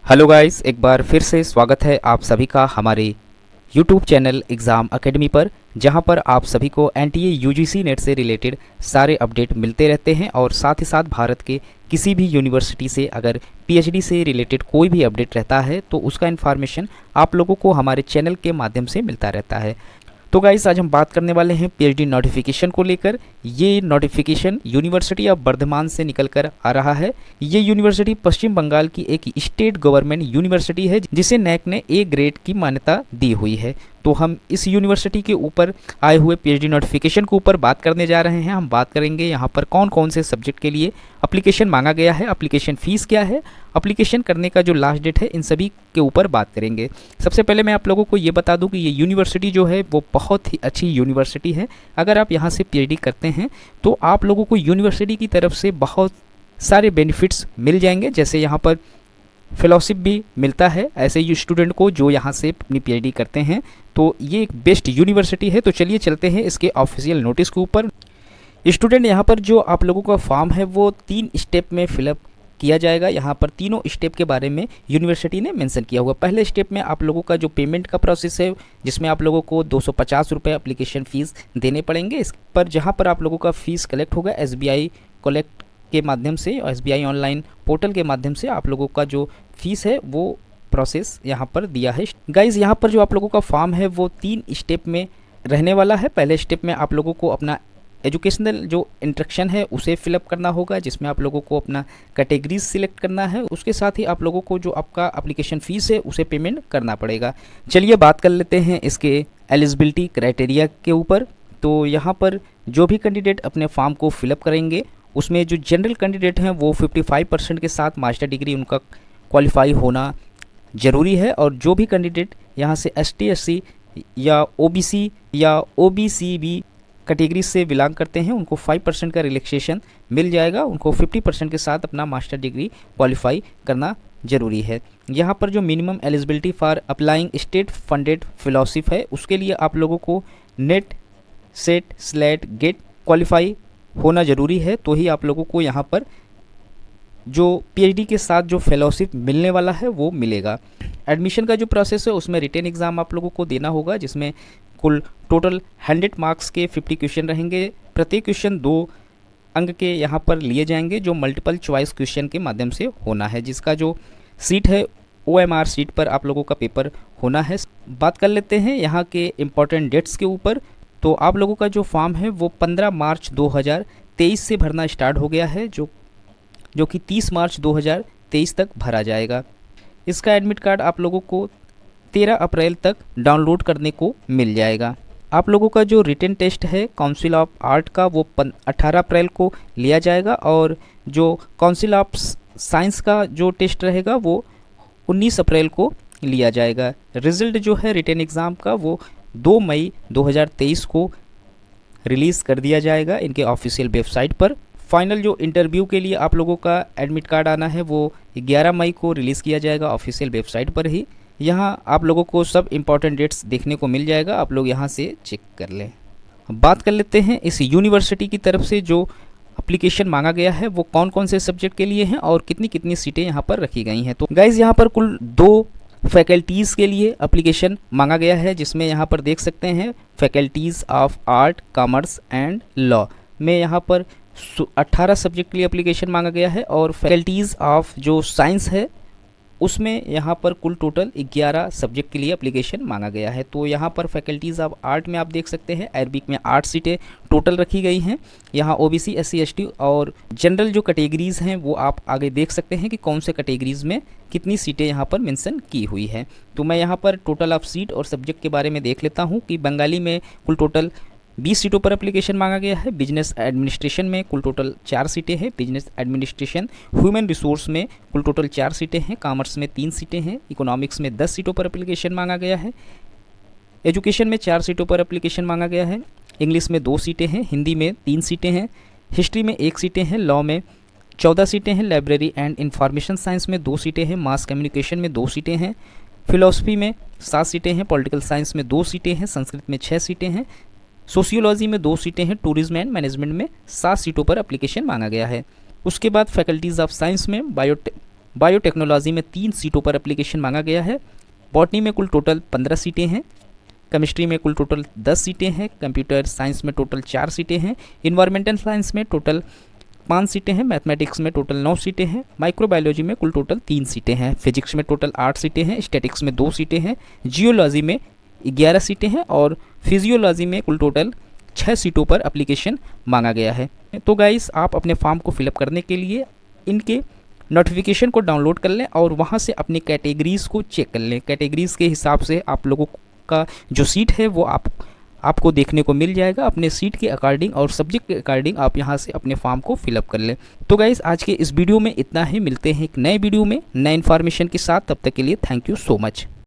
Hello guys, एक बार फिर से स्वागत है आप सभी का हमारे यूट्यूब चैनल एग्ज़ाम एकेडमी पर, जहां पर आप सभी को एनटीए यूजीसी नेट से रिलेटेड सारे अपडेट मिलते रहते हैं। और साथ ही साथ भारत के किसी भी यूनिवर्सिटी से अगर पीएचडी से रिलेटेड कोई भी अपडेट रहता है तो उसका इन्फॉर्मेशन आप लोगों को हमारे चैनल के माध्यम से मिलता रहता है। तो गाइस, आज हम बात करने वाले हैं पीएचडी नोटिफिकेशन को लेकर। ये नोटिफिकेशन यूनिवर्सिटी ऑफ बर्धमान से निकल कर आ रहा है। ये यूनिवर्सिटी पश्चिम बंगाल की एक स्टेट गवर्नमेंट यूनिवर्सिटी है जिसे नैक ने ए ग्रेड की मान्यता दी हुई है। तो हम इस यूनिवर्सिटी के ऊपर आए हुए पीएचडी नोटिफिकेशन के ऊपर बात करने जा रहे हैं। हम बात करेंगे यहाँ पर कौन कौन से सब्जेक्ट के लिए एप्लीकेशन मांगा गया है, एप्लीकेशन फ़ीस क्या है, एप्लीकेशन करने का जो लास्ट डेट है, इन सभी के ऊपर बात करेंगे। सबसे पहले मैं आप लोगों को ये बता दूं कि ये यूनिवर्सिटी जो है वो बहुत ही अच्छी यूनिवर्सिटी है। अगर आप यहाँ से पीएचडी करते हैं तो आप लोगों को यूनिवर्सिटी की तरफ से बहुत सारे बेनिफिट्स मिल जाएंगे। जैसे यहाँ पर फेलोशिप भी मिलता है ऐसे स्टूडेंट को जो यहाँ से अपनी पीएचडी करते हैं। तो ये एक बेस्ट यूनिवर्सिटी है। तो चलिए चलते हैं इसके ऑफिशियल नोटिस के ऊपर। स्टूडेंट, यहाँ पर जो आप लोगों का फॉर्म है वो 3 स्टेप में फिलअप किया जाएगा। यहाँ पर तीनों स्टेप के बारे में यूनिवर्सिटी ने मेंशन किया हुआ। पहले स्टेप में आप लोगों का जो पेमेंट का प्रोसेस है, जिसमें आप लोगों को 250 रुपये एप्लीकेशन फ़ीस देने पड़ेंगे। इस पर जहाँ पर आप लोगों का फ़ीस कलेक्ट होगा एसबीआई कलेक्ट के माध्यम से, एसबीआई ऑनलाइन पोर्टल के माध्यम से आप लोगों का जो फीस है वो प्रोसेस यहाँ पर दिया है। गाइज़, यहाँ पर जो आप लोगों का फॉर्म है वो 3 स्टेप में रहने वाला है। पहले स्टेप में आप लोगों को अपना एजुकेशनल जो इंस्ट्रक्शन है उसे फिलअप करना होगा, जिसमें आप लोगों को अपना कैटेगरीज सिलेक्ट करना है। उसके साथ ही आप लोगों को जो आपका एप्लीकेशन फ़ीस है उसे पेमेंट करना पड़ेगा। चलिए बात कर लेते हैं इसके एलिजिबिलिटी क्राइटेरिया के ऊपर। तो यहाँ पर जो भी कैंडिडेट अपने फॉर्म को फिलअप करेंगे उसमें जो जनरल कैंडिडेट हैं वो 55% के साथ मास्टर डिग्री उनका क्वालिफाई होना ज़रूरी है। और जो भी कैंडिडेट यहाँ से एसटी एससी या ओबीसी या ओबीसीबी कैटेगरी से बिलोंग करते हैं उनको 5% का रिलैक्सेशन मिल जाएगा। उनको 50% के साथ अपना मास्टर डिग्री क्वालिफाई करना ज़रूरी है। यहाँ पर जो minimum eligibility for applying state funded fellowship है उसके लिए आप लोगों को NET SET SLET GATE qualify होना ज़रूरी है। तो ही आप लोगों को यहाँ पर जो पीएचडी के साथ जो फेलोशिप मिलने वाला है वो मिलेगा। एडमिशन का जो प्रोसेस है उसमें रिटेन एग्ज़ाम आप लोगों को देना होगा, जिसमें कुल टोटल 100 मार्क्स के 50 क्वेश्चन रहेंगे। प्रत्येक क्वेश्चन 2 अंक के यहाँ पर लिए जाएंगे, जो मल्टीपल चॉइस क्वेश्चन के माध्यम से होना है। जिसका जो सीट है OMR सीट पर आप लोगों का पेपर होना है। बात कर लेते हैं यहाँ के इम्पॉर्टेंट डेट्स के ऊपर। तो आप लोगों का जो फॉर्म है वो 15 मार्च 2023 से भरना स्टार्ट हो गया है, जो कि 30 मार्च 2023 तक भरा जाएगा। इसका एडमिट कार्ड आप लोगों को 13 अप्रैल तक डाउनलोड करने को मिल जाएगा। आप लोगों का जो रिटन टेस्ट है काउंसिल ऑफ आर्ट का वो 18 अप्रैल को लिया जाएगा। और जो काउंसिल ऑफ साइंस का जो टेस्ट रहेगा वो 19 अप्रैल को लिया जाएगा। रिज़ल्ट जो है रिटन एग्ज़ाम का वो 2 मई 2023 को रिलीज़ कर दिया जाएगा इनके ऑफिशियल वेबसाइट पर। फाइनल जो इंटरव्यू के लिए आप लोगों का एडमिट कार्ड आना है वो 11 मई को रिलीज़ किया जाएगा ऑफिशियल वेबसाइट पर ही। यहाँ आप लोगों को सब इम्पॉर्टेंट डेट्स देखने को मिल जाएगा, आप लोग यहाँ से चेक कर लें। बात कर लेते हैं इस यूनिवर्सिटी की तरफ से जो एप्लीकेशन मांगा गया है वो कौन कौन से सब्जेक्ट के लिए हैं और कितनी कितनी सीटें यहाँ पर रखी गई हैं। तो गाइज़, यहाँ पर कुल 2 फैकल्टीज़ के लिए एप्लीकेशन मांगा गया है, जिसमें यहाँ पर देख सकते हैं faculties of art, commerce and law में यहाँ पर 18 सब्जेक्ट के लिए एप्लीकेशन मांगा गया है। और फैकल्टीज़ ऑफ जो साइंस है उसमें यहाँ पर कुल टोटल 11 सब्जेक्ट के लिए एप्लीकेशन मांगा गया है। तो यहाँ पर फैकल्टीज़ ऑफ आर्ट में आप देख सकते हैं अरबिक में 8 सीटें टोटल रखी गई हैं। यहाँ ओबीसी, एससी, एसटी और जनरल जो कैटेगरीज़ हैं वो आप आगे देख सकते हैं कि कौन से कैटेगरीज़ में कितनी सीटें यहाँ पर मेंशन की हुई हैं। तो मैं यहाँ पर टोटल ऑफ सीट और सब्जेक्ट के बारे में देख लेता हूँ कि बंगाली में कुल टोटल 20 सीटों पर एप्लीकेशन मांगा गया है। बिजनेस एडमिनिस्ट्रेशन में कुल टोटल 4 सीटें हैं। बिजनेस एडमिनिस्ट्रेशन ह्यूमन रिसोर्स में कुल टोटल 4 सीटें हैं। कॉमर्स में 3 सीटें हैं। इकोनॉमिक्स में 10 सीटों पर एप्लीकेशन मांगा गया है। एजुकेशन में 4 सीटों पर एप्लीकेशन मांगा गया है। इंग्लिश में 2 सीटें हैं। हिंदी में 3 सीटें हैं। हिस्ट्री में 1 सीटें हैं। लॉ में 14 सीटें हैं। लाइब्रेरी एंड इंफॉर्मेशन साइंस में 2 सीटें हैं। मास कम्युनिकेशन में 2 सीटें हैं। फिलोसफी में 7 सीटें हैं। पॉलिटिकल साइंस में 2 सीटें हैं। संस्कृत में 6 सीटें हैं। सोशियोलॉजी में 2 सीटें हैं। टूरिज्म एंड मैनेजमेंट में 7 सीटों पर एप्लीकेशन मांगा गया है। उसके बाद फैकल्टीज़ ऑफ साइंस में बायोटेक्नोलॉजी में 3 सीटों पर एप्लीकेशन मांगा गया है। बॉटनी में कुल टोटल 15 सीटें हैं। केमिस्ट्री में कुल टोटल 10 सीटें हैं। कंप्यूटर साइंस में टोटल 4 सीटें हैं। इन्वायरमेंटल साइंस में टोटल 5 सीटें हैं। मैथमेटिक्स में टोटल 9 सीटें हैं। माइक्रोबायोलॉजी में कुल टोटल 3 सीटें हैं। फिजिक्स में टोटल 8 सीटें हैं। स्टैटिक्स में 2 सीटें हैं। जियोलॉजी में 11 सीटें हैं और फिजियोलॉजी में कुल टोटल 6 सीटों पर एप्लीकेशन मांगा गया है। तो गाइस, आप अपने फॉर्म को फिलअप करने के लिए इनके नोटिफिकेशन को डाउनलोड कर लें और वहाँ से अपनी कैटेगरीज़ को चेक कर लें। कैटेगरीज़ के हिसाब से आप लोगों का जो सीट है वो आपको देखने को मिल जाएगा। अपने सीट के अकॉर्डिंग और सब्जेक्ट के अकॉर्डिंग आप यहाँ से अपने फॉर्म को फिलअप कर लें। तो गाइस, आज के इस वीडियो में इतना ही। मिलते हैं एक नए वीडियो में नए इन्फॉर्मेशन के साथ। तब तक के लिए थैंक यू सो मच।